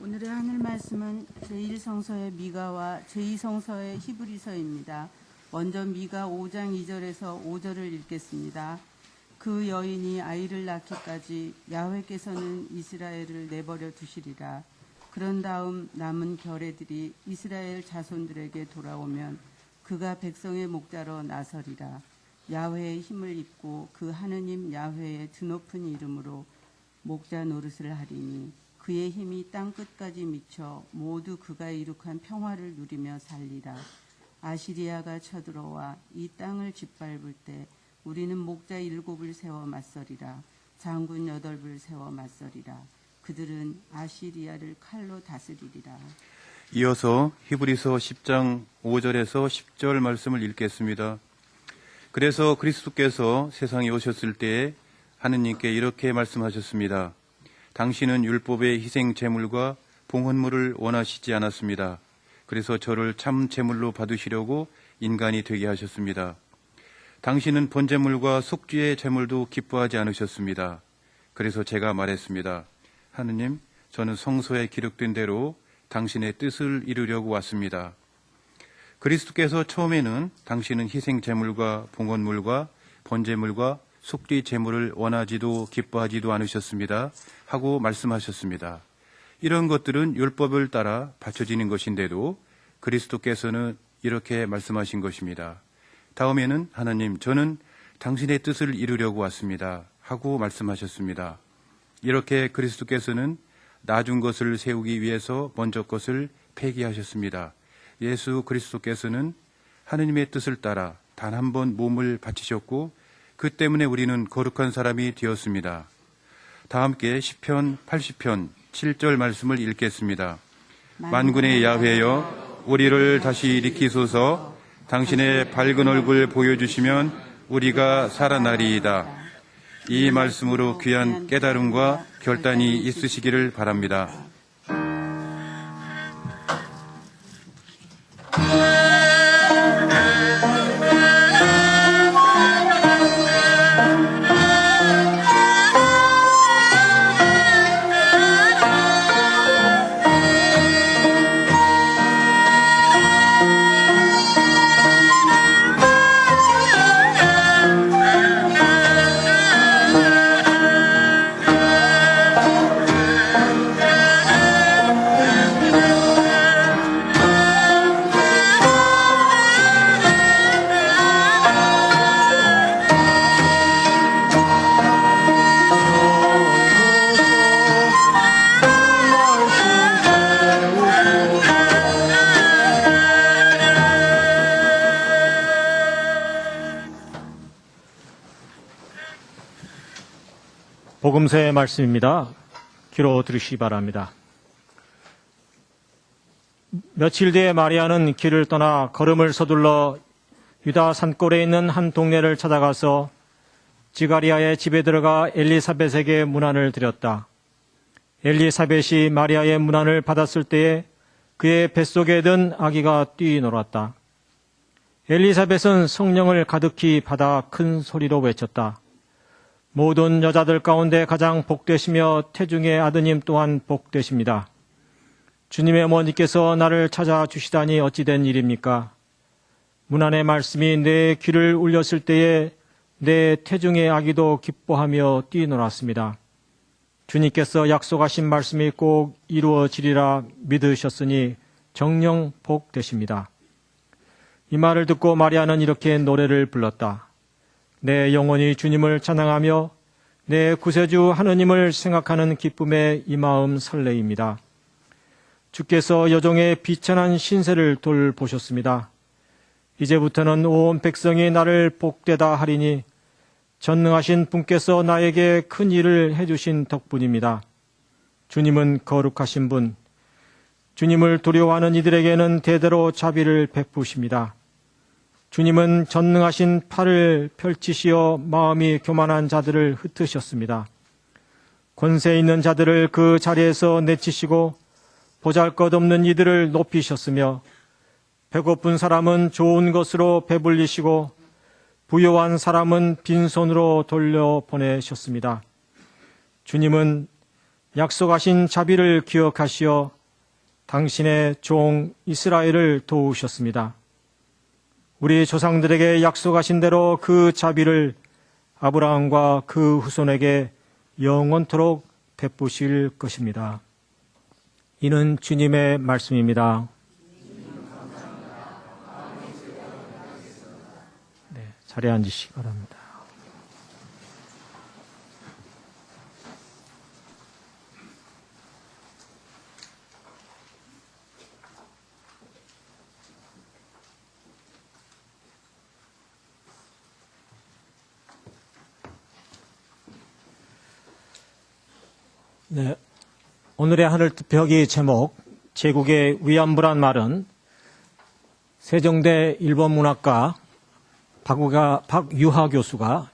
오늘의 하늘 말씀은 제1성서의 미가와 제2성서의 히브리서입니다. 먼저 미가 5장 2절에서 5절을 읽겠습니다. 그 여인이 아이를 낳기까지 야훼께서는 이스라엘을 내버려 두시리라. 그런 다음 남은 결례들이 이스라엘 자손들에게 돌아오면 그가 백성의 목자로 나서리라. 야훼의 힘을 입고 그 하느님 야훼의 드높은 이름으로 목자 노릇을 하리니 그의 힘이 땅 끝까지 미쳐 모두 그가 이룩한 평화를 누리며 살리라. 아시리아가 쳐들어와 이 땅을 짓밟을 때 우리는 목자 7을 세워 맞서리라. 장군 8을 세워 맞서리라. 그들은 아시리아를 칼로 다스리리라. 이어서 히브리서 10장 5절에서 10절 말씀을 읽겠습니다. 그래서 그리스도께서 세상에 오셨을 때에 하느님께 이렇게 말씀하셨습니다. 당신은 율법의 희생 제물과 봉헌물을 원하시지 않았습니다. 그래서 저를 참 제물로 받으시려고 인간이 되게 하셨습니다. 당신은 번제물과 속죄의 제물도 기뻐하지 않으셨습니다. 그래서 제가 말했습니다. 하느님, 저는 성서에 기록된 대로 당신의 뜻을 이루려고 왔습니다. 그리스도께서 처음에는 당신은 희생 제물과 봉헌물과 번제물과 속죄 제물을 원하지도 기뻐하지도 않으셨습니다. 하고 말씀하셨습니다. 이런 것들은 율법을 따라 바쳐지는 것인데도 그리스도께서는 이렇게 말씀하신 것입니다. 다음에는 하나님, 저는 당신의 뜻을 이루려고 왔습니다. 하고 말씀하셨습니다. 이렇게 그리스도께서는 나중 것을 세우기 위해서 먼저 것을 폐기하셨습니다. 예수 그리스도께서는 하느님의 뜻을 따라 단 한 번 몸을 바치셨고 그 때문에 우리는 거룩한 사람이 되었습니다. 다 함께 시편 80편 7절 말씀을 읽겠습니다. 만군의 야훼여 우리를 다시 일으키소서. 당신의 밝은 얼굴 보여주시면 우리가 살아나리이다. 이 말씀으로 귀한 깨달음과 결단이 있으시기를 바랍니다. 복음서의 말씀입니다. 귀로 들으시기 바랍니다. 며칠 뒤에 마리아는 길을 떠나 걸음을 서둘러 유다 산골에 있는 한 동네를 찾아가서 지가리아의 집에 들어가 엘리사벳에게 문안을 드렸다. 엘리사벳이 마리아의 문안을 받았을 때에 그의 뱃속에 든 아기가 뛰놀았다. 엘리사벳은 성령을 가득히 받아 큰 소리로 외쳤다. 모든 여자들 가운데 가장 복되시며 태중의 아드님 또한 복되십니다. 주님의 어머니께서 나를 찾아주시다니 어찌된 일입니까? 문안의 말씀이 내 귀를 울렸을 때에 내 태중의 아기도 기뻐하며 뛰놀았습니다. 주님께서 약속하신 말씀이 꼭 이루어지리라 믿으셨으니 정녕 복되십니다. 이 말을 듣고 마리아는 이렇게 노래를 불렀다. 내 영혼이 주님을 찬양하며 내 구세주 하느님을 생각하는 기쁨에 이 마음 설레입니다. 주께서 여종의 비천한 신세를 돌보셨습니다. 이제부터는 온 백성이 나를 복되다 하리니 전능하신 분께서 나에게 큰 일을 해주신 덕분입니다. 주님은 거룩하신 분, 주님을 두려워하는 이들에게는 대대로 자비를 베푸십니다. 주님은 전능하신 팔을 펼치시어 마음이 교만한 자들을 흩으셨습니다. 권세 있는 자들을 그 자리에서 내치시고 보잘것없는 이들을 높이셨으며 배고픈 사람은 좋은 것으로 배불리시고 부요한 사람은 빈손으로 돌려보내셨습니다. 주님은 약속하신 자비를 기억하시어 당신의 종 이스라엘을 도우셨습니다. 우리 조상들에게 약속하신 대로 그 자비를 아브라함과 그 후손에게 영원토록 베푸실 것입니다. 이는 주님의 말씀입니다. 네, 자리에 앉으시기 바랍니다. 네, 오늘의 하늘 투표기 제목 제국의 위안부란 말은 세종대 일본문학가 박유하 교수가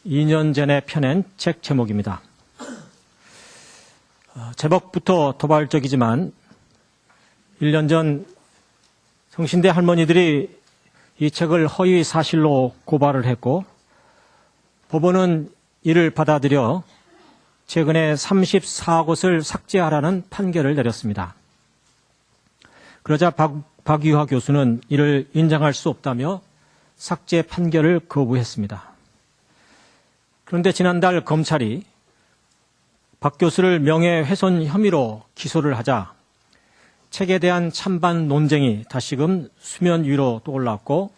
2년 전에 펴낸 책 제목입니다. 제목부터 도발적이지만 1년 전 성신대 할머니들이 이 책을 허위 사실로 고발을 했고 법원은 이를 받아들여 최근에 34곳을 삭제하라는 판결을 내렸습니다. 그러자 박유하 교수는 이를 인정할 수 없다며 삭제 판결을 거부했습니다. 그런데 지난달 검찰이 박 교수를 명예훼손 혐의로 기소를 하자 책에 대한 찬반 논쟁이 다시금 수면 위로 또 올랐고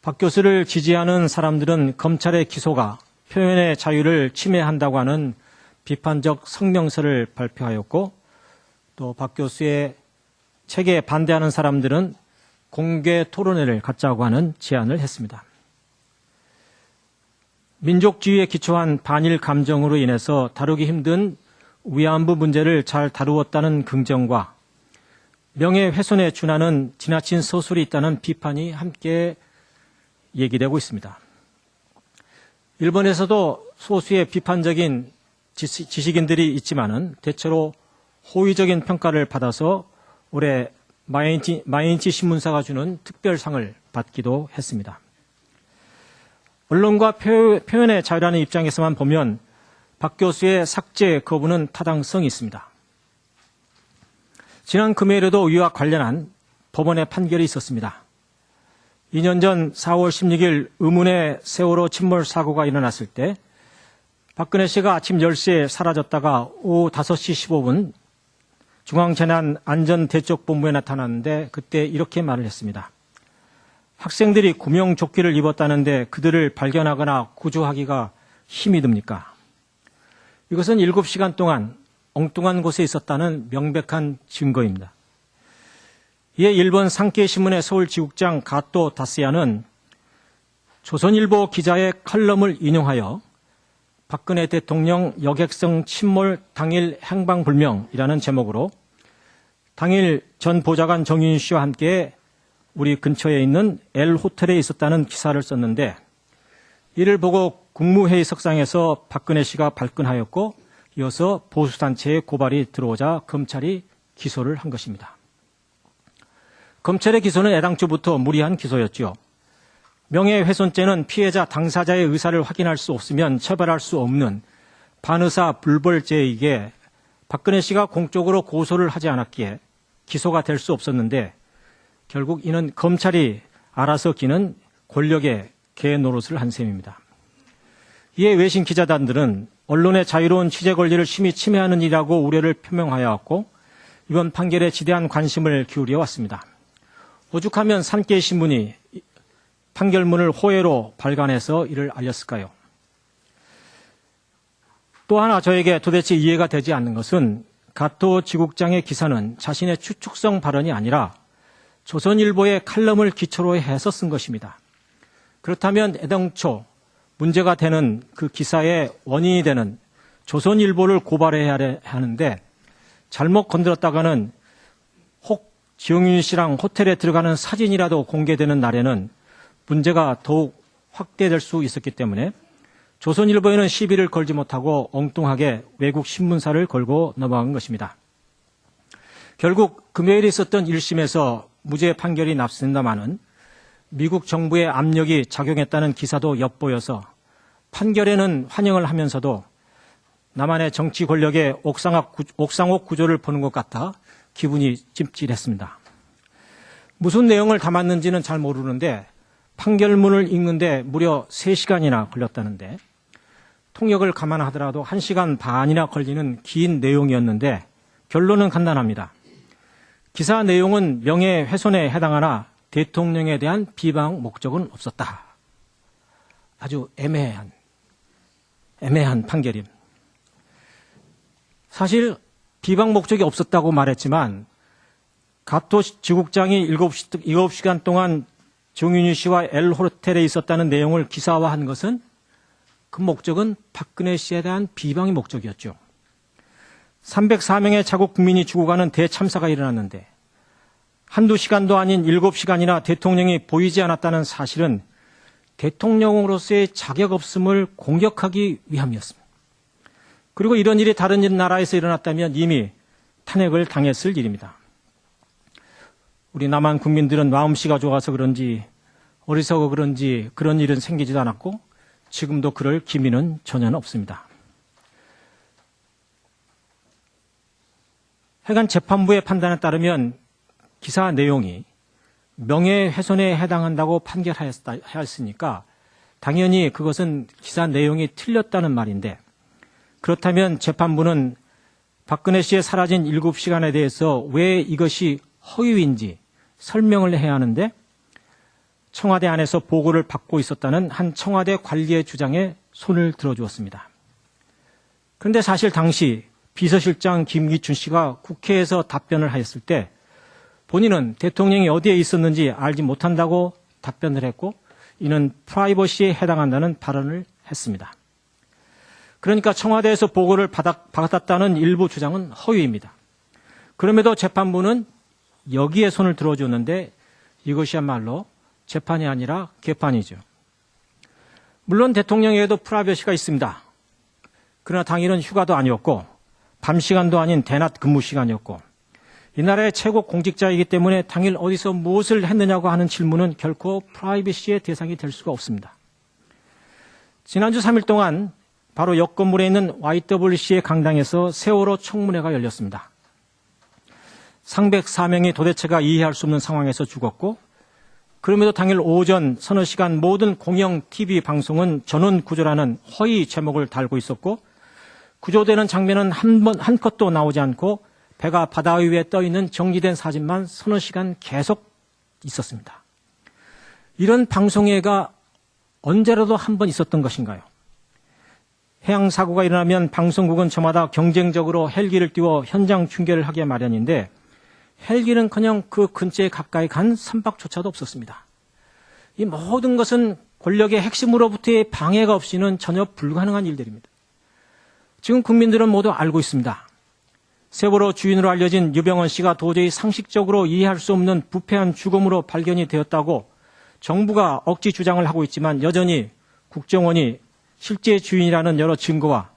박 교수를 지지하는 사람들은 검찰의 기소가 표현의 자유를 침해한다고 하는 비판적 성명서를 발표하였고 또 박 교수의 책에 반대하는 사람들은 공개 토론회를 갖자고 하는 제안을 했습니다. 민족주의에 기초한 반일 감정으로 인해서 다루기 힘든 위안부 문제를 잘 다루었다는 긍정과 명예훼손에 준하는 지나친 서술이 있다는 비판이 함께 얘기되고 있습니다. 일본에서도 소수의 비판적인 지식인들이 있지만은 대체로 호의적인 평가를 받아서 올해 마이니치 신문사가 주는 특별상을 받기도 했습니다. 언론과 표현의 자유라는 입장에서만 보면 박 교수의 삭제 거부는 타당성이 있습니다. 지난 금요일에도 이와 관련한 법원의 판결이 있었습니다. 2년 전 4월 16일 의문의 세월호 침몰 사고가 일어났을 때 박근혜 씨가 아침 10시에 사라졌다가 오후 5시 15분 중앙재난안전대책본부에 나타났는데 그때 이렇게 말을 했습니다. 학생들이 구명조끼를 입었다는데 그들을 발견하거나 구조하기가 힘이 듭니까? 이것은 7시간 동안 엉뚱한 곳에 있었다는 명백한 증거입니다. 이에 일본 상케이신문의 서울지국장 가토 다스야는 조선일보 기자의 칼럼을 인용하여 박근혜 대통령 여객성 침몰 당일 행방불명이라는 제목으로 당일 전 보좌관 정윤 씨와 함께 우리 근처에 있는 L 호텔에 있었다는 기사를 썼는데 이를 보고 국무회의석상에서 박근혜 씨가 발끈하였고 이어서 보수단체의 고발이 들어오자 검찰이 기소를 한 것입니다. 검찰의 기소는 애당초부터 무리한 기소였죠. 명예훼손죄는 피해자 당사자의 의사를 확인할 수 없으면 처벌할 수 없는 반의사 불벌죄이기에 박근혜 씨가 공적으로 고소를 하지 않았기에 기소가 될 수 없었는데 결국 이는 검찰이 알아서 기는 권력의 개 노릇을 한 셈입니다. 이에 외신 기자단들은 언론의 자유로운 취재 권리를 심히 침해하는 일이라고 우려를 표명하여 왔고 이번 판결에 지대한 관심을 기울여 왔습니다. 오죽하면 산케이신문이 판결문을 호혜로 발간해서 이를 알렸을까요? 또 하나 저에게 도대체 이해가 되지 않는 것은 가토 지국장의 기사는 자신의 추측성 발언이 아니라 조선일보의 칼럼을 기초로 해서 쓴 것입니다. 그렇다면 애당초 문제가 되는 그 기사의 원인이 되는 조선일보를 고발해야 하는데 잘못 건드렸다가는 혹 지용윤 씨랑 호텔에 들어가는 사진이라도 공개되는 날에는 문제가 더욱 확대될 수 있었기 때문에 조선일보에는 시비를 걸지 못하고 엉뚱하게 외국 신문사를 걸고 넘어간 것입니다. 결국 금요일에 있었던 1심에서 무죄 판결이 납습니다마는 미국 정부의 압력이 작용했다는 기사도 엿보여서 판결에는 환영을 하면서도 나만의 정치 권력의 옥상옥 구조를 보는 것 같아 기분이 찜찔했습니다. 무슨 내용을 담았는지는 잘 모르는데 판결문을 읽는데 무려 3시간이나 걸렸다는데 통역을 감안하더라도 1시간 반이나 걸리는 긴 내용이었는데 결론은 간단합니다. 기사 내용은 명예훼손에 해당하나 대통령에 대한 비방 목적은 없었다. 아주 애매한 판결임. 사실 비방 목적이 없었다고 말했지만 가토 지국장이 7시간 동안 정윤희 씨와 엘호텔에 있었다는 내용을 기사화한 것은 그 목적은 박근혜 씨에 대한 비방의 목적이었죠. 304명의 자국 국민이 죽어가는 대참사가 일어났는데 한두 시간도 아닌 7시간이나 대통령이 보이지 않았다는 사실은 대통령으로서의 자격 없음을 공격하기 위함이었습니다. 그리고 이런 일이 다른 나라에서 일어났다면 이미 탄핵을 당했을 일입니다. 우리 남한 국민들은 마음씨가 좋아서 그런지 어리석어 그런지 그런 일은 생기지도 않았고 지금도 그럴 기미는 전혀 없습니다. 하여간 재판부의 판단에 따르면 기사 내용이 명예훼손에 해당한다고 판결하였으니까 당연히 그것은 기사 내용이 틀렸다는 말인데 그렇다면 재판부는 박근혜 씨의 사라진 7시간에 대해서 왜 이것이 허위인지 설명을 해야 하는데 청와대 안에서 보고를 받고 있었다는 한 청와대 관리의 주장에 손을 들어주었습니다. 그런데 사실 당시 비서실장 김기춘 씨가 국회에서 답변을 하였을 때 본인은 대통령이 어디에 있었는지 알지 못한다고 답변을 했고 이는 프라이버시에 해당한다는 발언을 했습니다. 그러니까 청와대에서 보고를 받았다는 일부 주장은 허위입니다. 그럼에도 재판부는 여기에 손을 들어줬는데 이것이야말로 재판이 아니라 개판이죠. 물론 대통령에게도 프라이버시가 있습니다. 그러나 당일은 휴가도 아니었고 밤 시간도 아닌 대낮 근무 시간이었고 이 나라의 최고 공직자이기 때문에 당일 어디서 무엇을 했느냐고 하는 질문은 결코 프라이버시의 대상이 될 수가 없습니다. 지난주 3일 동안 바로 옆 건물에 있는 YWC의 강당에서 세월호 청문회가 열렸습니다. 상백 4명이 도대체가 이해할 수 없는 상황에서 죽었고 그럼에도 당일 오전 서너 시간 모든 공영 TV 방송은 전원 구조라는 허위 제목을 달고 있었고 구조되는 장면은 한 컷도 나오지 않고 배가 바다 위에 떠 있는 정리된 사진만 서너 시간 계속 있었습니다. 이런 방송회가 언제라도 한 번 있었던 것인가요? 해양 사고가 일어나면 방송국은 저마다 경쟁적으로 헬기를 띄워 현장 중계를 하기 마련인데 헬기는커녕 그 근처에 가까이 간 선박조차도 없었습니다. 이 모든 것은 권력의 핵심으로부터의 방해가 없이는 전혀 불가능한 일들입니다. 지금 국민들은 모두 알고 있습니다. 세월호 주인으로 알려진 유병헌 씨가 도저히 상식적으로 이해할 수 없는 부패한 죽음으로 발견이 되었다고 정부가 억지 주장을 하고 있지만 여전히 국정원이 실제 주인이라는 여러 증거와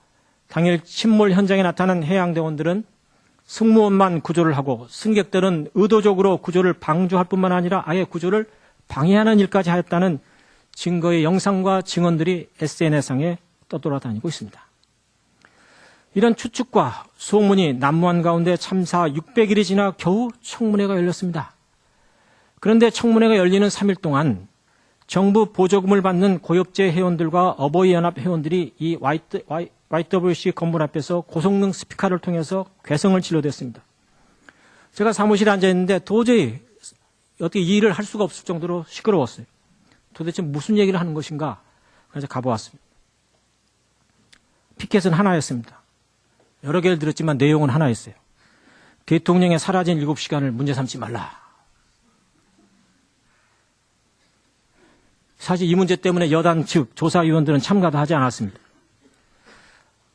당일 침몰 현장에 나타난 해양대원들은 승무원만 구조를 하고 승객들은 의도적으로 구조를 방조할 뿐만 아니라 아예 구조를 방해하는 일까지 하였다는 증거의 영상과 증언들이 SNS상에 떠돌아다니고 있습니다. 이런 추측과 소문이 난무한 가운데 참사 600일이 지나 겨우 청문회가 열렸습니다. 그런데 청문회가 열리는 3일 동안 정부 보조금을 받는 고엽제 회원들과 어버이연합 회원들이 이 YWC 건물 앞에서 고성능 스피커를 통해서 괴성을 질러댔습니다. 제가 사무실에 앉아있는데 도저히 어떻게 일을 할 수가 없을 정도로 시끄러웠어요. 도대체 무슨 얘기를 하는 것인가? 그래서 가보았습니다. 피켓은 하나였습니다. 여러 개를 들었지만 내용은 하나였어요. 대통령의 사라진 7시간을 문제 삼지 말라. 사실 이 문제 때문에 여당 측 조사위원들은 참가도 하지 않았습니다.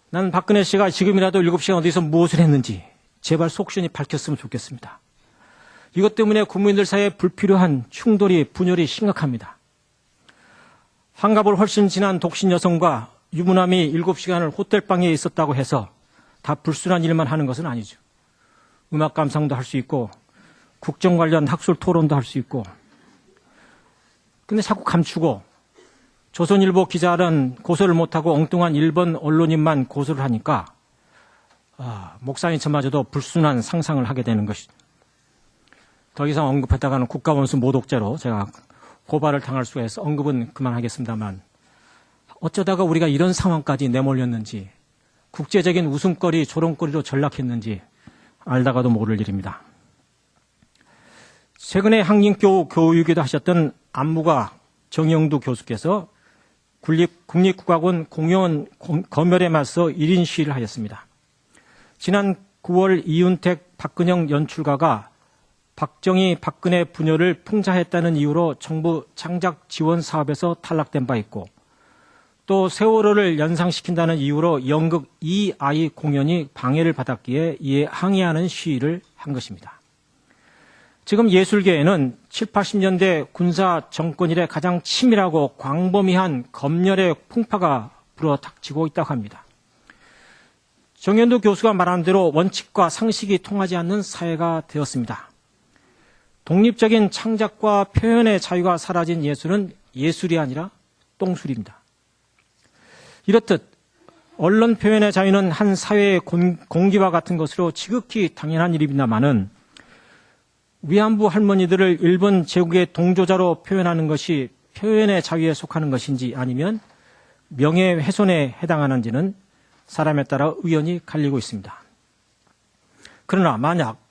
난 박근혜 씨가 지금이라도 7시간 어디서 무엇을 했는지 제발 속시원히 밝혔으면 좋겠습니다. 이것 때문에 국민들 사이에 불필요한 충돌이 분열이 심각합니다. 환갑을 훨씬 지난 독신 여성과 유부남이 7시간을 호텔방에 있었다고 해서 다 불순한 일만 하는 것은 아니죠. 음악 감상도 할 수 있고 국정 관련 학술 토론도 할 수 있고 근데 자꾸 감추고 조선일보 기자는 고소를 못하고 엉뚱한 일본 언론인만 고소를 하니까 목사님 저마저도 불순한 상상을 하게 되는 것이죠. 더 이상 언급했다가는 국가원수 모독죄로 제가 고발을 당할 수가 있어 언급은 그만하겠습니다만, 어쩌다가 우리가 이런 상황까지 내몰렸는지, 국제적인 웃음거리, 조롱거리로 전락했는지 알다가도 모를 일입니다. 최근에 한림교 교육에도 하셨던 안무가 정영두 교수께서 국립국악원 공연 검열에 맞서 1인 시위를 하였습니다. 지난 9월 이윤택, 박근영 연출가가 박정희, 박근혜 부녀를 풍자했다는 이유로 정부 창작 지원 사업에서 탈락된 바 있고, 또 세월호를 연상시킨다는 이유로 연극 이 아이 공연이 방해를 받았기에 이에 항의하는 시위를 한 것입니다. 지금 예술계에는 7, 80년대 군사 정권 이래 가장 치밀하고 광범위한 검열의 풍파가 불어닥치고 있다고 합니다. 정현두 교수가 말한 대로 원칙과 상식이 통하지 않는 사회가 되었습니다. 독립적인 창작과 표현의 자유가 사라진 예술은 예술이 아니라 똥술입니다. 이렇듯 언론 표현의 자유는 한 사회의 공기와 같은 것으로 지극히 당연한 일입니다마는, 위안부 할머니들을 일본 제국의 동조자로 표현하는 것이 표현의 자유에 속하는 것인지 아니면 명예훼손에 해당하는지는 사람에 따라 의견이 갈리고 있습니다. 그러나 만약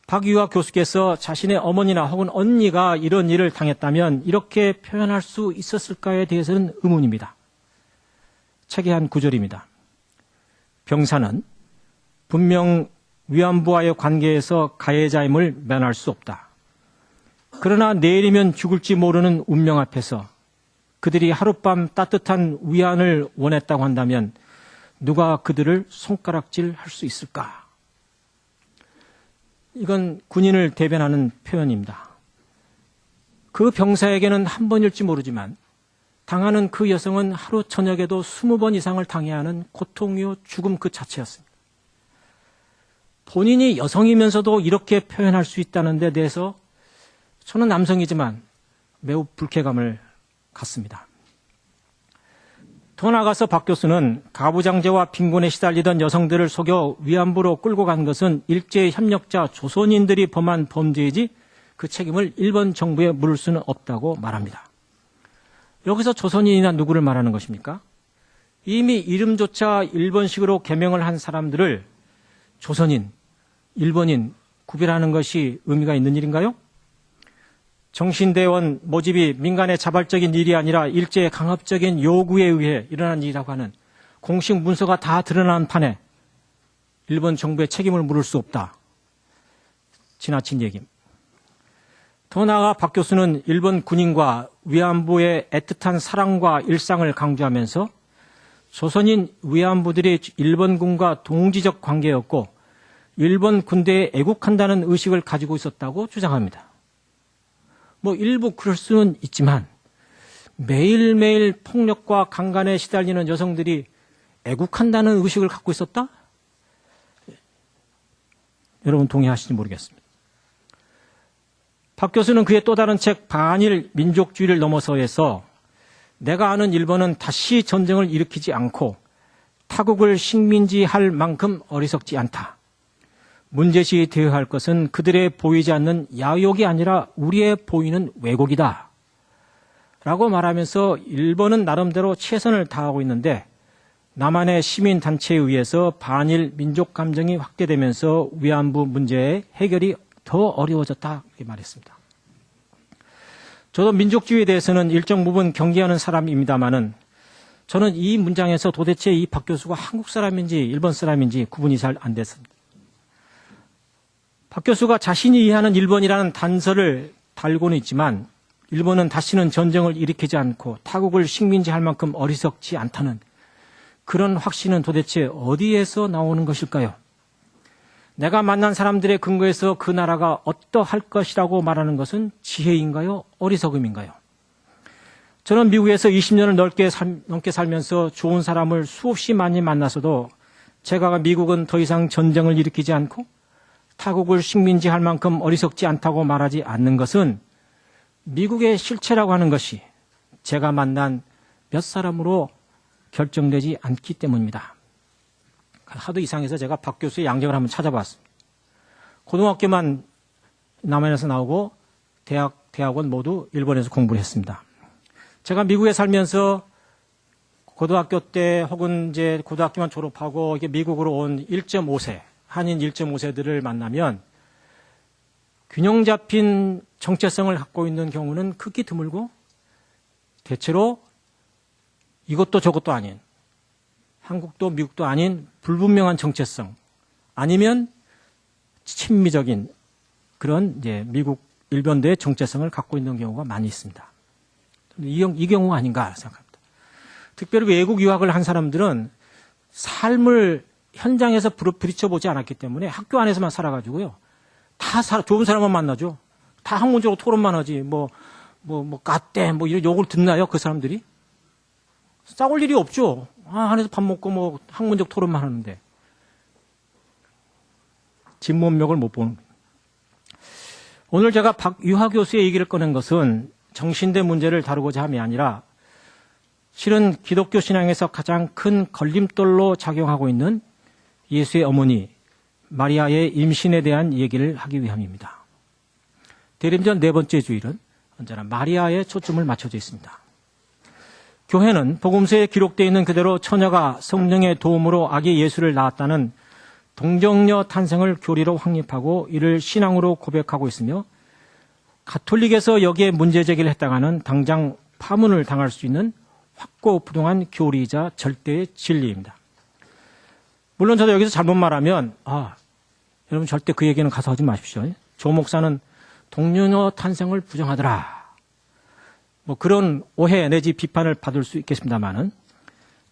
박유아 교수께서 자신의 어머니나 혹은 언니가 이런 일을 당했다면 이렇게 표현할 수 있었을까에 대해서는 의문입니다. 책의 한 구절입니다. 병사는 분명 위안부와의 관계에서 가해자임을 면할 수 없다. 그러나 내일이면 죽을지 모르는 운명 앞에서 그들이 하룻밤 따뜻한 위안을 원했다고 한다면 누가 그들을 손가락질할 수 있을까? 이건 군인을 대변하는 표현입니다. 그 병사에게는 한 번일지 모르지만 당하는 그 여성은 하루 저녁에도 20번 이상을 당해야 하는 고통이요 죽음 그 자체였습니다. 본인이 여성이면서도 이렇게 표현할 수 있다는 데 대해서 저는 남성이지만 매우 불쾌감을 갖습니다. 더 나아가서 박 교수는 가부장제와 빈곤에 시달리던 여성들을 속여 위안부로 끌고 간 것은 일제의 협력자 조선인들이 범한 범죄이지 그 책임을 일본 정부에 물을 수는 없다고 말합니다. 여기서 조선인이나 누구를 말하는 것입니까? 이미 이름조차 일본식으로 개명을 한 사람들을 조선인, 일본인 구별하는 것이 의미가 있는 일인가요? 정신대원 모집이 민간의 자발적인 일이 아니라 일제의 강압적인 요구에 의해 일어난 일이라고 하는 공식 문서가 다 드러난 판에 일본 정부의 책임을 물을 수 없다. 지나친 얘기입니다. 더 나아가 박 교수는 일본 군인과 위안부의 애틋한 사랑과 일상을 강조하면서 조선인 위안부들이 일본군과 동지적 관계였고 일본 군대에 애국한다는 의식을 가지고 있었다고 주장합니다. 일부 그럴 수는 있지만 매일매일 폭력과 강간에 시달리는 여성들이 애국한다는 의식을 갖고 있었다? 여러분 동의하시는지 모르겠습니다. 박 교수는 그의 또 다른 책 반일 민족주의를 넘어서에서 내가 아는 일본은 다시 전쟁을 일으키지 않고 타국을 식민지할 만큼 어리석지 않다. 문제시 되어야 할 것은 그들의 보이지 않는 야욕이 아니라 우리의 보이는 왜곡이다. 라고 말하면서 일본은 나름대로 최선을 다하고 있는데 남한의 시민단체에 의해서 반일 민족 감정이 확대되면서 위안부 문제의 해결이 더 어려워졌다. 이렇게 말했습니다. 저도 민족주의에 대해서는 일정 부분 경계하는 사람입니다만은 저는 이 문장에서 도대체 이 박 교수가 한국 사람인지 일본 사람인지 구분이 잘 안 됐습니다. 박 교수가 자신이 이해하는 일본이라는 단서를 달고는 있지만 일본은 다시는 전쟁을 일으키지 않고 타국을 식민지할 만큼 어리석지 않다는 그런 확신은 도대체 어디에서 나오는 것일까요? 내가 만난 사람들의 근거에서 그 나라가 어떠할 것이라고 말하는 것은 지혜인가요? 어리석음인가요? 저는 미국에서 20년을 넘게 살면서 좋은 사람을 수없이 많이 만나서도 제가 미국은 더 이상 전쟁을 일으키지 않고 타국을 식민지할 만큼 어리석지 않다고 말하지 않는 것은 미국의 실체라고 하는 것이 제가 만난 몇 사람으로 결정되지 않기 때문입니다. 하도 이상해서 제가 박 교수의 양력을 한번 찾아봤습니다. 고등학교만 남한에서 나오고 대학원 모두 일본에서 공부를 했습니다. 제가 미국에 살면서 고등학교 때 혹은 이제 고등학교만 졸업하고 이게 미국으로 온 1.5세, 한인 1.5세들을 만나면 균형 잡힌 정체성을 갖고 있는 경우는 극히 드물고 대체로 이것도 저것도 아닌 한국도 미국도 아닌 불분명한 정체성 아니면 친미적인 그런 이제 미국 일변도의 정체성을 갖고 있는 경우가 많이 있습니다. 이 경우가 아닌가 생각합니다. 특별히 외국 유학을 한 사람들은 삶을 현장에서 부딪혀보지 않았기 때문에 학교 안에서만 살아가지고요. 다 좋은 사람만 만나죠. 다 학문적으로 토론만 하지. 까떼, 이런 욕을 듣나요? 그 사람들이? 싸울 일이 없죠. 안에서 밥 먹고 학문적 토론만 하는데. 진문맥을 못 보는 거예요. 오늘 제가 박유하 교수의 얘기를 꺼낸 것은 정신대 문제를 다루고자 함이 아니라 실은 기독교 신앙에서 가장 큰 걸림돌로 작용하고 있는 예수의 어머니 마리아의 임신에 대한 얘기를 하기 위함입니다. 대림전 네 번째 주일은 언제나 마리아에 초점을 맞춰져 있습니다. 교회는 복음서에 기록되어 있는 그대로 처녀가 성령의 도움으로 아기 예수를 낳았다는 동정녀 탄생을 교리로 확립하고 이를 신앙으로 고백하고 있으며 가톨릭에서 여기에 문제 제기를 했다가는 당장 파문을 당할 수 있는 확고부동한 교리이자 절대의 진리입니다. 물론 저도 여기서 잘못 말하면 여러분 절대 그 얘기는 가서 하지 마십시오. 조 목사는 동정녀 탄생을 부정하더라. 그런 오해 내지 비판을 받을 수 있겠습니다만은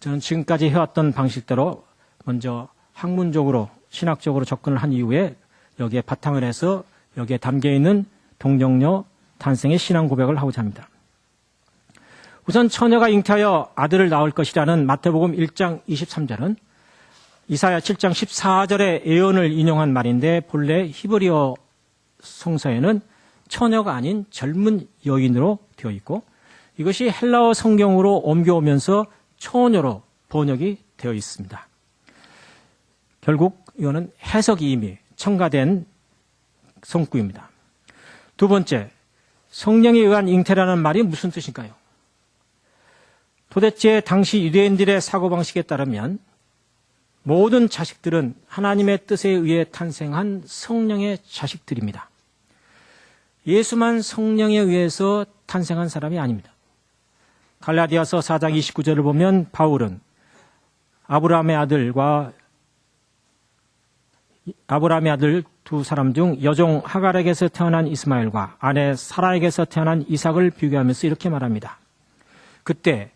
저는 지금까지 해왔던 방식대로 먼저 학문적으로 신학적으로 접근을 한 이후에 여기에 바탕을 해서 여기에 담겨있는 동정녀 탄생의 신앙 고백을 하고자 합니다. 우선 처녀가 잉태하여 아들을 낳을 것이라는 마태복음 1장 23절은 이사야 7장 14절의 예언을 인용한 말인데 본래 히브리어 성서에는 처녀가 아닌 젊은 여인으로 되어 있고 이것이 헬라어 성경으로 옮겨오면서 처녀로 번역이 되어 있습니다. 결국 이거는 해석이 이미 첨가된 성구입니다. 두 번째, 성령에 의한 잉태라는 말이 무슨 뜻일까요? 도대체 당시 유대인들의 사고방식에 따르면 모든 자식들은 하나님의 뜻에 의해 탄생한 성령의 자식들입니다. 예수만 성령에 의해서 탄생한 사람이 아닙니다. 갈라디아서 4장 29절을 보면 바울은 아브라함의 아들 두 사람 중 여종 하갈에게서 태어난 이스마엘과 아내 사라에게서 태어난 이삭을 비교하면서 이렇게 말합니다. 그때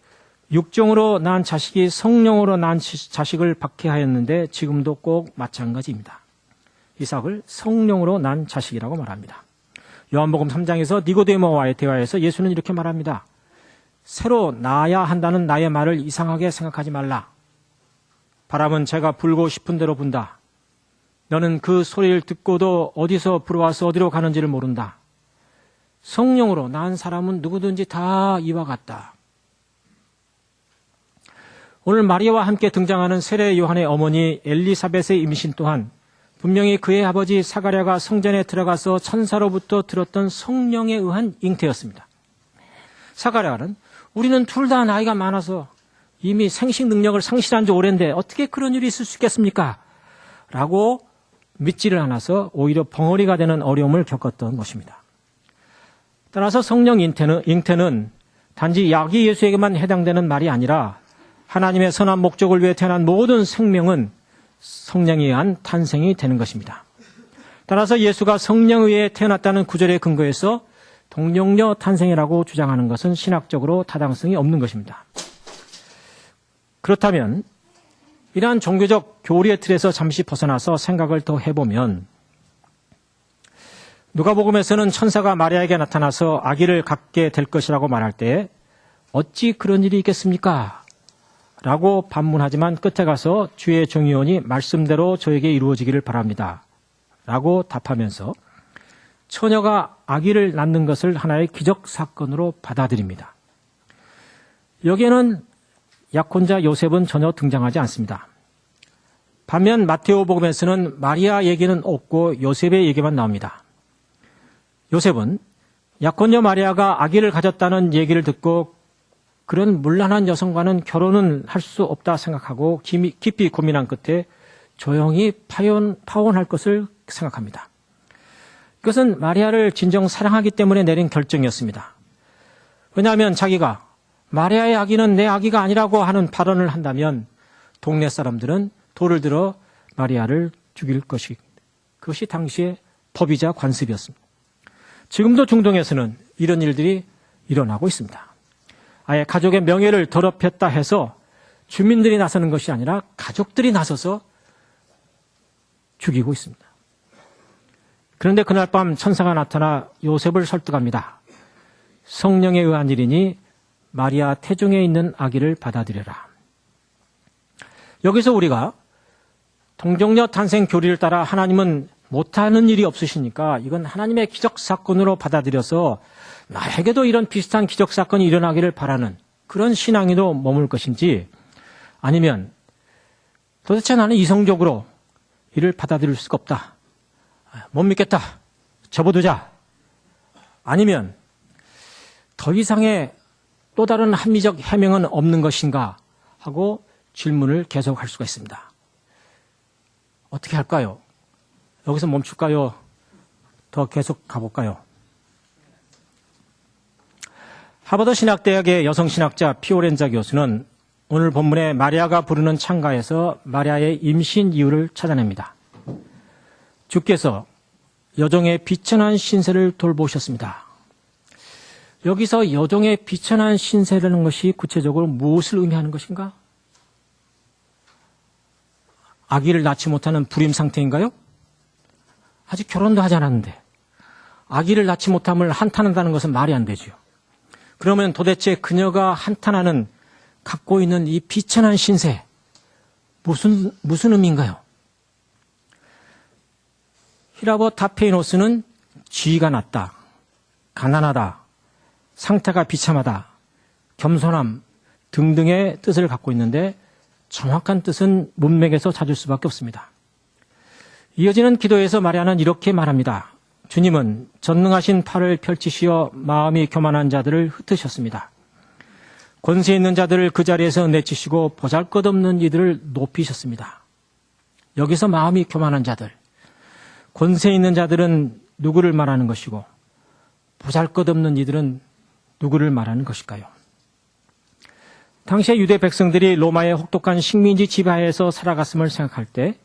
육정으로 낳은 자식이 성령으로 낳은 자식을 박해하였는데 지금도 꼭 마찬가지입니다. 이삭을 성령으로 낳은 자식이라고 말합니다. 요한복음 3장에서 니고데모와의 대화에서 예수는 이렇게 말합니다. 새로 낳아야 한다는 나의 말을 이상하게 생각하지 말라. 바람은 제가 불고 싶은 대로 분다. 너는 그 소리를 듣고도 어디서 불어와서 어디로 가는지를 모른다. 성령으로 낳은 사람은 누구든지 다 이와 같다. 오늘 마리아와 함께 등장하는 세례 요한의 어머니 엘리사벳의 임신 또한 분명히 그의 아버지 사가랴가 성전에 들어가서 천사로부터 들었던 성령에 의한 잉태였습니다. 사가랴는 우리는 둘 다 나이가 많아서 이미 생식 능력을 상실한 지 오랜데 어떻게 그런 일이 있을 수 있겠습니까? 라고 믿지를 않아서 오히려 벙어리가 되는 어려움을 겪었던 것입니다. 따라서 성령 잉태는 단지 아기 예수에게만 해당되는 말이 아니라 하나님의 선한 목적을 위해 태어난 모든 생명은 성령에 의한 탄생이 되는 것입니다. 따라서 예수가 성령에 의해 태어났다는 구절의 근거에서 동정녀 탄생이라고 주장하는 것은 신학적으로 타당성이 없는 것입니다. 그렇다면 이러한 종교적 교리의 틀에서 잠시 벗어나서 생각을 더 해보면 누가복음에서는 천사가 마리아에게 나타나서 아기를 갖게 될 것이라고 말할 때 어찌 그런 일이 있겠습니까? 라고 반문하지만 끝에 가서 주의 종이오니 말씀대로 저에게 이루어지기를 바랍니다. 라고 답하면서 처녀가 아기를 낳는 것을 하나의 기적 사건으로 받아들입니다. 여기에는 약혼자 요셉은 전혀 등장하지 않습니다. 반면 마테오복음에서는 마리아 얘기는 없고 요셉의 얘기만 나옵니다. 요셉은 약혼녀 마리아가 아기를 가졌다는 얘기를 듣고 그런 문란한 여성과는 결혼은 할 수 없다 생각하고 깊이 고민한 끝에 조용히 파혼할 것을 생각합니다. 이것은 마리아를 진정 사랑하기 때문에 내린 결정이었습니다. 왜냐하면 자기가 마리아의 아기는 내 아기가 아니라고 하는 발언을 한다면 동네 사람들은 돌을 들어 마리아를 죽일 그것이 당시의 법이자 관습이었습니다. 지금도 중동에서는 이런 일들이 일어나고 있습니다. 아예 가족의 명예를 더럽혔다 해서 주민들이 나서는 것이 아니라 가족들이 나서서 죽이고 있습니다. 그런데 그날 밤 천사가 나타나 요셉을 설득합니다. 성령에 의한 일이니 마리아 태중에 있는 아기를 받아들여라. 여기서 우리가 동정녀 탄생 교리를 따라 하나님은 못하는 일이 없으시니까 이건 하나님의 기적사건으로 받아들여서 나에게도 이런 비슷한 기적사건이 일어나기를 바라는 그런 신앙에도 머물 것인지, 아니면 도대체 나는 이성적으로 이를 받아들일 수가 없다, 못 믿겠다, 접어두자, 아니면 더 이상의 또 다른 합리적 해명은 없는 것인가 하고 질문을 계속할 수가 있습니다. 어떻게 할까요? 여기서 멈출까요? 더 계속 가볼까요? 하버드 신학대학의 여성신학자 피오렌자 교수는 오늘 본문에 마리아가 부르는 찬가에서 마리아의 임신 이유를 찾아냅니다. 주께서 여종의 비천한 신세를 돌보셨습니다. 여기서 여종의 비천한 신세라는 것이 구체적으로 무엇을 의미하는 것인가? 아기를 낳지 못하는 불임 상태인가요? 아직 결혼도 하지 않았는데 아기를 낳지 못함을 한탄한다는 것은 말이 안 되죠. 그러면 도대체 그녀가 한탄하는 갖고 있는 이 비천한 신세, 무슨 의미인가요? 히라버 타페이노스는 지위가 낮다, 가난하다, 상태가 비참하다, 겸손함 등등의 뜻을 갖고 있는데 정확한 뜻은 문맥에서 찾을 수밖에 없습니다. 이어지는 기도에서 마리아는 이렇게 말합니다. 주님은 전능하신 팔을 펼치시어 마음이 교만한 자들을 흩으셨습니다. 권세 있는 자들을 그 자리에서 내치시고 보잘것없는 이들을 높이셨습니다. 여기서 마음이 교만한 자들, 권세 있는 자들은 누구를 말하는 것이고 보잘것없는 이들은 누구를 말하는 것일까요? 당시의 유대 백성들이 로마의 혹독한 식민지 지배하에서 살아갔음을 생각할 때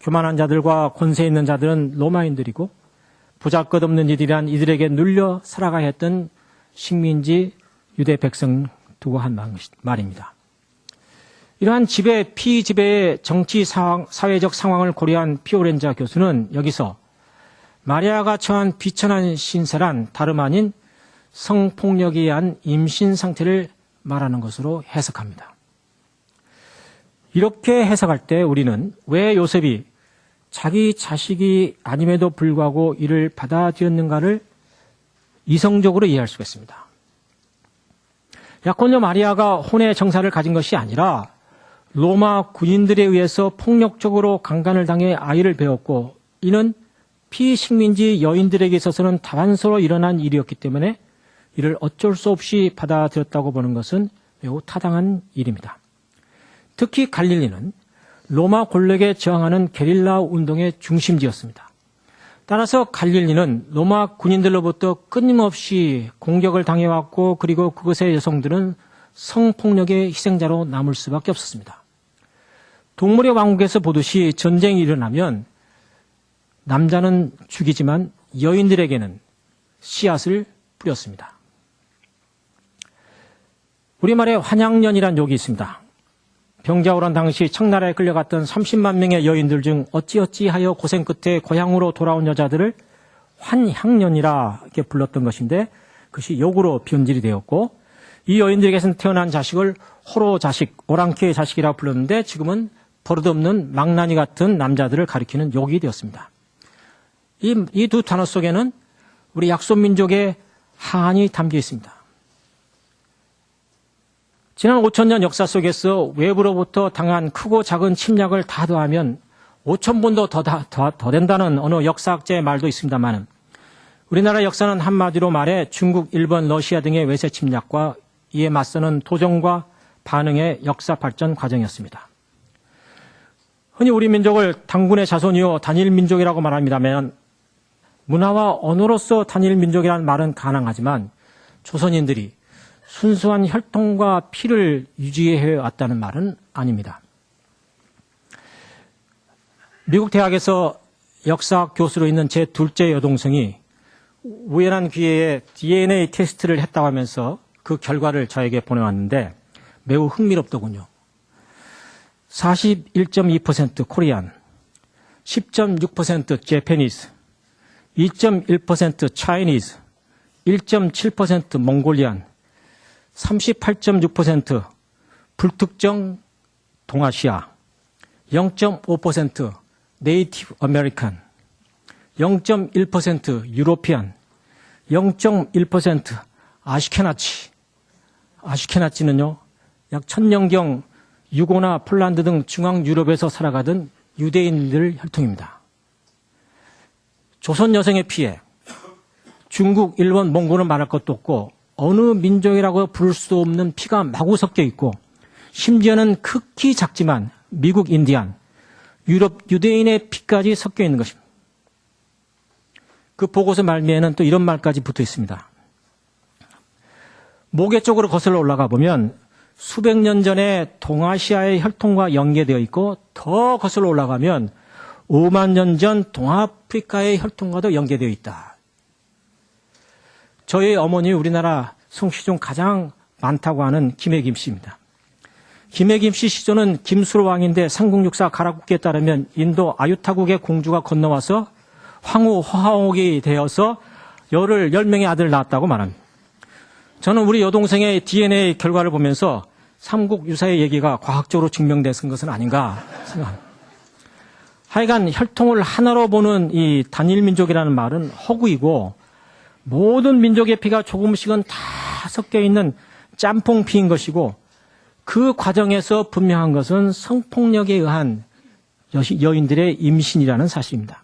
교만한 자들과 권세 있는 자들은 로마인들이고 보잘것없는 이들이란 이들에게 눌려 살아가야 했던 식민지 유대 백성 두고 한 말입니다. 이러한 피지배의 정치 사회적 상황을 고려한 피오렌자 교수는 여기서 마리아가 처한 비천한 신세란 다름 아닌 성폭력에 의한 임신 상태를 말하는 것으로 해석합니다. 이렇게 해석할 때 우리는 왜 요셉이 자기 자식이 아님에도 불구하고 이를 받아들였는가를 이성적으로 이해할 수가 있습니다. 약혼녀 마리아가 혼의 정사를 가진 것이 아니라 로마 군인들에 의해서 폭력적으로 강간을 당해 아이를 배웠고, 이는 피식민지 여인들에게 있어서는 다반사로 일어난 일이었기 때문에 이를 어쩔 수 없이 받아들였다고 보는 것은 매우 타당한 일입니다. 특히 갈릴리는 로마 권력에 저항하는 게릴라 운동의 중심지였습니다. 따라서 갈릴리는 로마 군인들로부터 끊임없이 공격을 당해왔고, 그리고 그것의 여성들은 성폭력의 희생자로 남을 수밖에 없었습니다. 동물의 왕국에서 보듯이 전쟁이 일어나면 남자는 죽이지만 여인들에게는 씨앗을 뿌렸습니다. 우리말에 환양년이란 욕이 있습니다. 병자호란 당시 청나라에 끌려갔던 30만 명의 여인들 중 어찌어찌하여 고생 끝에 고향으로 돌아온 여자들을 환향년이라 이렇게 불렀던 것인데, 그것이 욕으로 변질이 되었고, 이 여인들에게서 태어난 자식을 호로 자식, 오랑캐의 자식이라 불렀는데 지금은 버릇없는 망나니 같은 남자들을 가리키는 욕이 되었습니다. 이 두 단어 속에는 우리 약소민족의 하한이 담겨 있습니다. 지난 5,000년 역사 속에서 외부로부터 당한 크고 작은 침략을 다 더하면 5,000번도 더 된다는 어느 역사학자의 말도 있습니다만 우리나라 역사는 한마디로 말해 중국, 일본, 러시아 등의 외세 침략과 이에 맞서는 도전과 반응의 역사 발전 과정이었습니다. 흔히 우리 민족을 당군의 자손이요 단일 민족이라고 말합니다만 문화와 언어로서 단일 민족이라는 말은 가능하지만 조선인들이 순수한 혈통과 피를 유지해 왔다는 말은 아닙니다. 미국 대학에서 역사학 교수로 있는 제 둘째 여동생이 우연한 기회에 DNA 테스트를 했다고 하면서 그 결과를 저에게 보내왔는데 매우 흥미롭더군요. 41.2% 코리안, 10.6% 제페니스, 2.1% 차이니즈, 1.7% 몽골리안, 38.6% 불특정 동아시아, 0.5% 네이티브 아메리칸, 0.1% 유로피안, 0.1% 아시케나치. 아시케나치는요, 약 1000년경 유고나 폴란드 등 중앙 유럽에서 살아가던 유대인들 혈통입니다. 조선 여성의 피에 중국, 일본, 몽골은 말할 것도 없고 어느 민족이라고 부를 수 없는 피가 마구 섞여 있고 심지어는 극히 작지만 미국 인디안, 유럽 유대인의 피까지 섞여 있는 것입니다. 그 보고서 말미에는 또 이런 말까지 붙어 있습니다. 모계 쪽으로 거슬러 올라가 보면 수백 년 전에 동아시아의 혈통과 연계되어 있고 더 거슬러 올라가면 5만 년 전 동아프리카의 혈통과도 연계되어 있다. 저희 어머니 우리나라 숭씨 중 가장 많다고 하는 김해김 씨입니다. 김해김 씨 시조는 김수로 왕인데 삼국육사 가락국기에 따르면 인도 아유타국의 공주가 건너와서 황후 허하옥이 되어서 10명의 아들을 낳았다고 말합니다. 저는 우리 여동생의 DNA 결과를 보면서 삼국유사의 얘기가 과학적으로 증명된 것은 아닌가 생각합니다. 하여간 혈통을 하나로 보는 이 단일민족이라는 말은 허구이고 모든 민족의 피가 조금씩은 다 섞여 있는 짬뽕피인 것이고 그 과정에서 분명한 것은 성폭력에 의한 여인들의 임신이라는 사실입니다.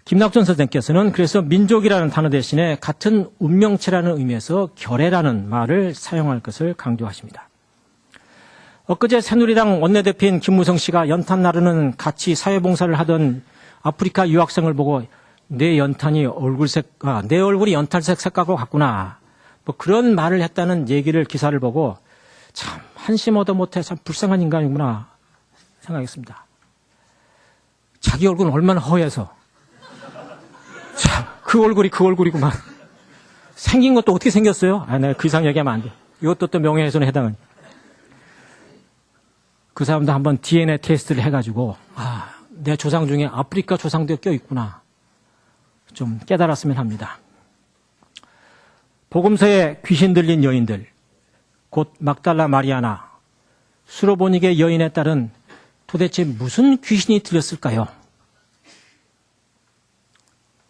김낙준 선생께서는 그래서 민족이라는 단어 대신에 같은 운명체라는 의미에서 결애라는 말을 사용할 것을 강조하십니다. 엊그제 새누리당 원내대표인 김무성 씨가 연탄 나르는 같이 사회봉사를 하던 아프리카 유학생을 보고 내 얼굴이 연탄색 색깔과 같구나. 뭐 그런 말을 했다는 얘기를 기사를 보고 참 한심 얻어 못해 참 불쌍한 인간이구나 생각했습니다. 자기 얼굴은 얼마나 허해서 참 그 얼굴이 그 얼굴이구만. 생긴 것도 어떻게 생겼어요? 내가 그 이상 얘기하면 안 돼. 이것도 또 명예훼손에 해당은. 그 사람도 한번 DNA 테스트를 해가지고 내 조상 중에 아프리카 조상도 껴있구나. 좀 깨달았으면 합니다. 복음서에 귀신 들린 여인들, 곧 막달라 마리아나, 수로보니게 여인에 따른 도대체 무슨 귀신이 들렸을까요?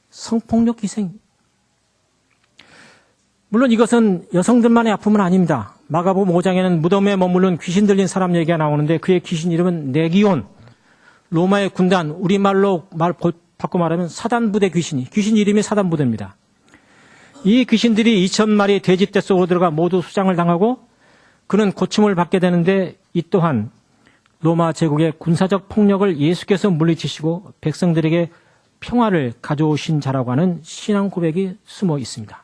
성폭력 희생. 물론 이것은 여성들만의 아픔은 아닙니다. 마가복음 5장에는 무덤에 머무른 귀신 들린 사람 얘기가 나오는데 그의 귀신 이름은 네기온, 로마의 군단, 우리말로 바꿔 말하면 사단부대 귀신 이름이 사단부대입니다. 이 귀신들이 2,000마리 돼지떼 속으로 들어가 모두 수장을 당하고 그는 고침을 받게 되는데 이 또한 로마 제국의 군사적 폭력을 예수께서 물리치시고 백성들에게 평화를 가져오신 자라고 하는 신앙 고백이 숨어 있습니다.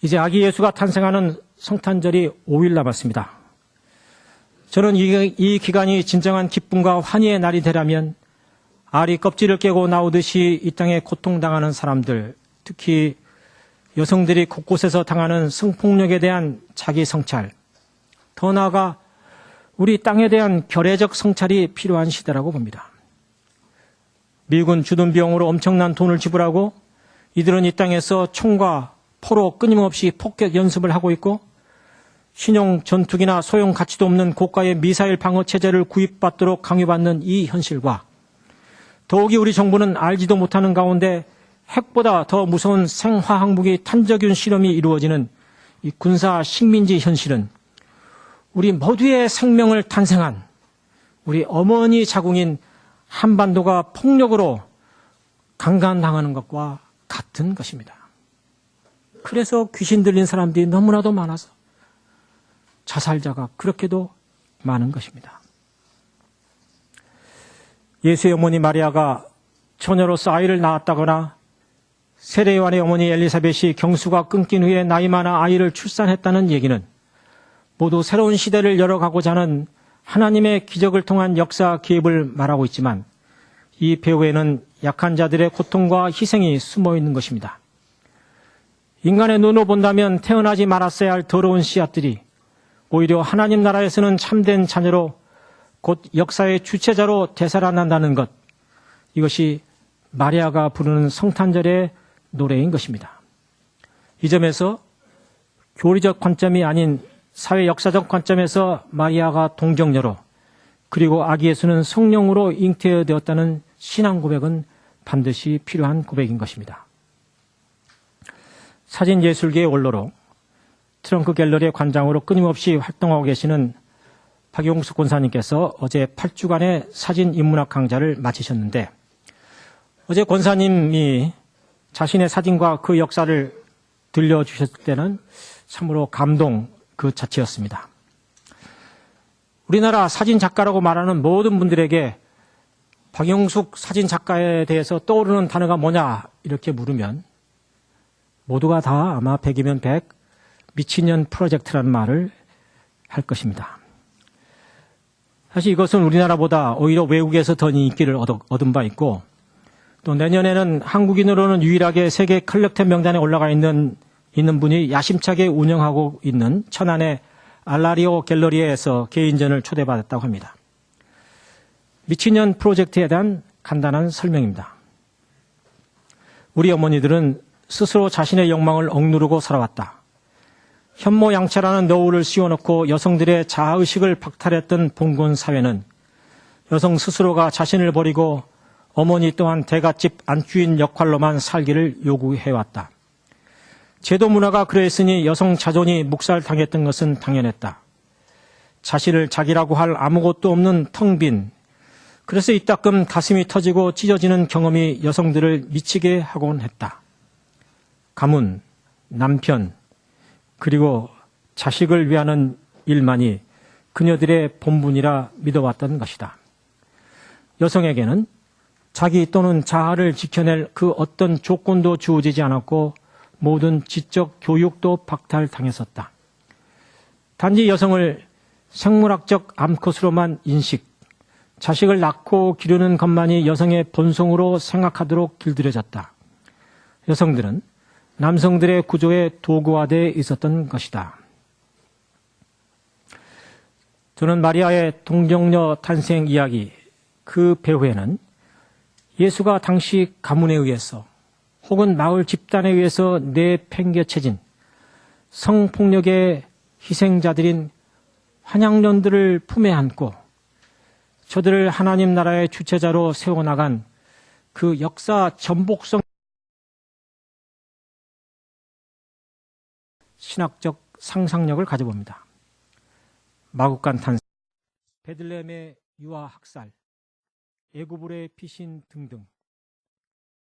이제 아기 예수가 탄생하는 성탄절이 5일 남았습니다. 저는 이 기간이 진정한 기쁨과 환희의 날이 되라면 알이 껍질을 깨고 나오듯이 이 땅에 고통당하는 사람들, 특히 여성들이 곳곳에서 당하는 성폭력에 대한 자기 성찰, 더 나아가 우리 땅에 대한 결례적 성찰이 필요한 시대라고 봅니다. 미국은 주둔 비용으로 엄청난 돈을 지불하고 이들은 이 땅에서 총과 포로 끊임없이 폭격 연습을 하고 있고 신형 전투기나 소형 가치도 없는 고가의 미사일 방어 체제를 구입받도록 강요받는 이 현실과 더욱이 우리 정부는 알지도 못하는 가운데 핵보다 더 무서운 생화학무기 탄저균 실험이 이루어지는 이 군사 식민지 현실은 우리 모두의 생명을 탄생한 우리 어머니 자궁인 한반도가 폭력으로 강간당하는 것과 같은 것입니다. 그래서 귀신 들린 사람들이 너무나도 많아서 자살자가 그렇게도 많은 것입니다. 예수의 어머니 마리아가 처녀로서 아이를 낳았다거나 세례요한의 어머니 엘리사벳이 경수가 끊긴 후에 나이 많아 아이를 출산했다는 얘기는 모두 새로운 시대를 열어가고자 하는 하나님의 기적을 통한 역사 기획을 말하고 있지만 이 배후에는 약한 자들의 고통과 희생이 숨어 있는 것입니다. 인간의 눈으로 본다면 태어나지 말았어야 할 더러운 씨앗들이 오히려 하나님 나라에서는 참된 자녀로 곧 역사의 주체자로 되살아난다는 것, 이것이 마리아가 부르는 성탄절의 노래인 것입니다. 이 점에서 교리적 관점이 아닌 사회 역사적 관점에서 마리아가 동정녀로 그리고 아기 예수는 성령으로 잉태되었다는 신앙 고백은 반드시 필요한 고백인 것입니다. 사진예술계의 원로로 트렁크 갤러리의 관장으로 끊임없이 활동하고 계시는 박용숙 권사님께서 어제 8주간의 사진 인문학 강좌를 마치셨는데 어제 권사님이 자신의 사진과 그 역사를 들려주셨을 때는 참으로 감동 그 자체였습니다. 우리나라 사진 작가라고 말하는 모든 분들에게 박용숙 사진 작가에 대해서 떠오르는 단어가 뭐냐 이렇게 물으면 모두가 다 아마 100이면 100 미친년 프로젝트라는 말을 할 것입니다. 사실 이것은 우리나라보다 오히려 외국에서 더 인기를 얻은 바 있고 또 내년에는 한국인으로는 유일하게 세계 컬렉터 명단에 올라가 있는 분이 야심차게 운영하고 있는 천안의 알라리오 갤러리에서 개인전을 초대받았다고 합니다. 미친년 프로젝트에 대한 간단한 설명입니다. 우리 어머니들은 스스로 자신의 욕망을 억누르고 살아왔다. 현모양처라는 노후를 씌워놓고 여성들의 자아의식을 박탈했던 봉건 사회는 여성 스스로가 자신을 버리고 어머니 또한 대갓집 안주인 역할로만 살기를 요구해왔다. 제도 문화가 그랬으니 여성 자존이 묵살당했던 것은 당연했다. 자신을 자기라고 할 아무것도 없는 텅 빈, 그래서 이따금 가슴이 터지고 찢어지는 경험이 여성들을 미치게 하곤 했다. 가문, 남편, 그리고 자식을 위하는 일만이 그녀들의 본분이라 믿어왔던 것이다. 여성에게는 자기 또는 자아를 지켜낼 그 어떤 조건도 주어지지 않았고 모든 지적 교육도 박탈당했었다. 단지 여성을 생물학적 암컷으로만 인식, 자식을 낳고 기르는 것만이 여성의 본성으로 생각하도록 길들여졌다. 여성들은 남성들의 구조에 도구화되어 있었던 것이다. 저는 마리아의 동정녀 탄생 이야기, 그 배후에는 예수가 당시 가문에 의해서 혹은 마을 집단에 의해서 내팽개쳐진 성폭력의 희생자들인 환양년들을 품에 안고 저들을 하나님 나라의 주체자로 세워나간 그 역사 전복성 신학적 상상력을 가져봅니다. 마국간 탄생, 베들레헴의 유아 학살, 애굽으로의 피신 등등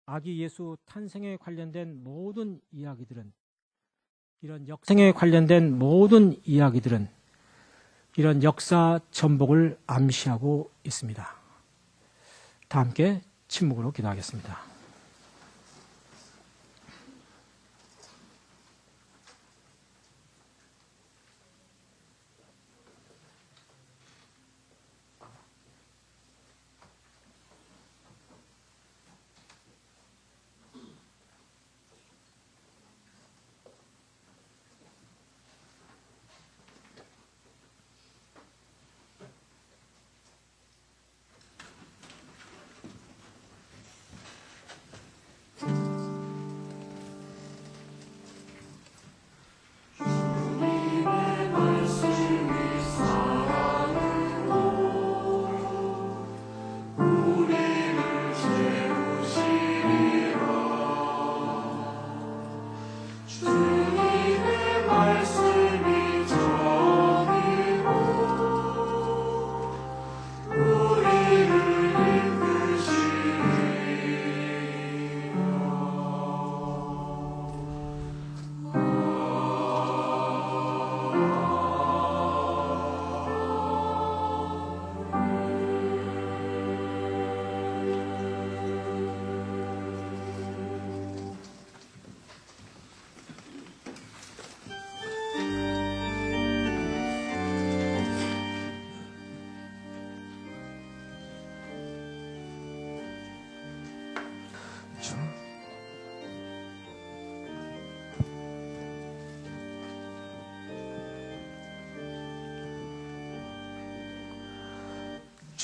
아기 예수 탄생에 관련된 모든 이야기들은 이런 이런 역사 전복을 암시하고 있습니다. 다 함께 침묵으로 기도하겠습니다.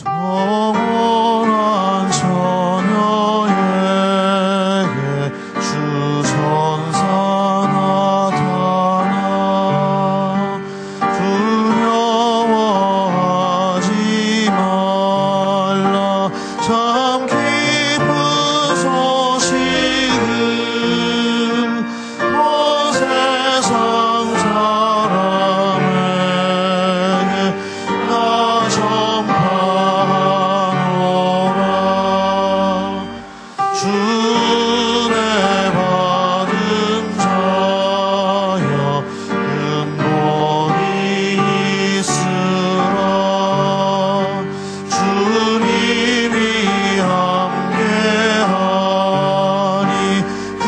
영원한 처녀에게 주 천사 나타나 두려워하지 말라 참 기쁜 소식을 온 세상 사람에게 나 전파하노라 주내 받은 자여 근본이 있으라 주님이 함께하니 그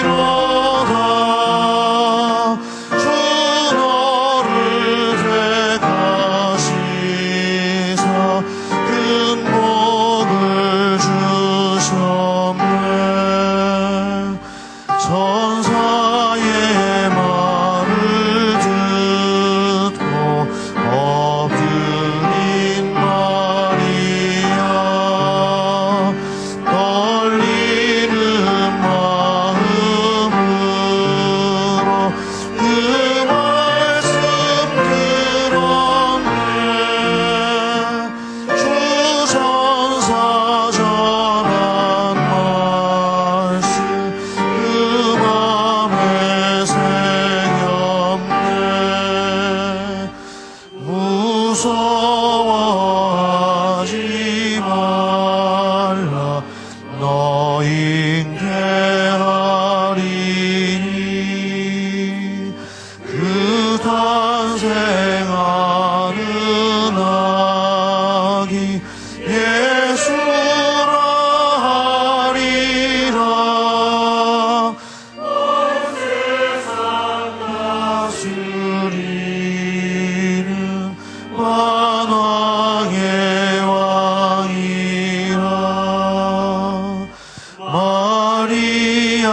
영광이로다 주 너를 택하시사 근복을 주셨네 천사의 말을 듣고 엎드린 마리아 떨리는 마음으로 그 말씀 들었네 주 천사 전한 말씀 그 맘에 새겼네 무서워하지 말라 너희께 하리니 그 탄생하는 아기 예수라 하리라 온 세상 다스리는 만왕의 왕이라 마리아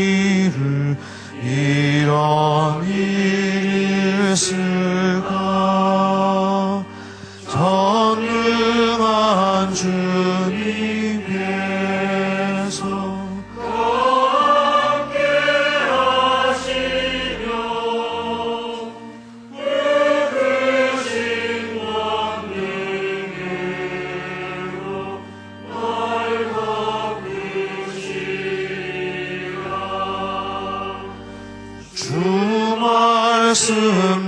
말하기를 이런 일이 있을까 전능한 주님께서 주 말씀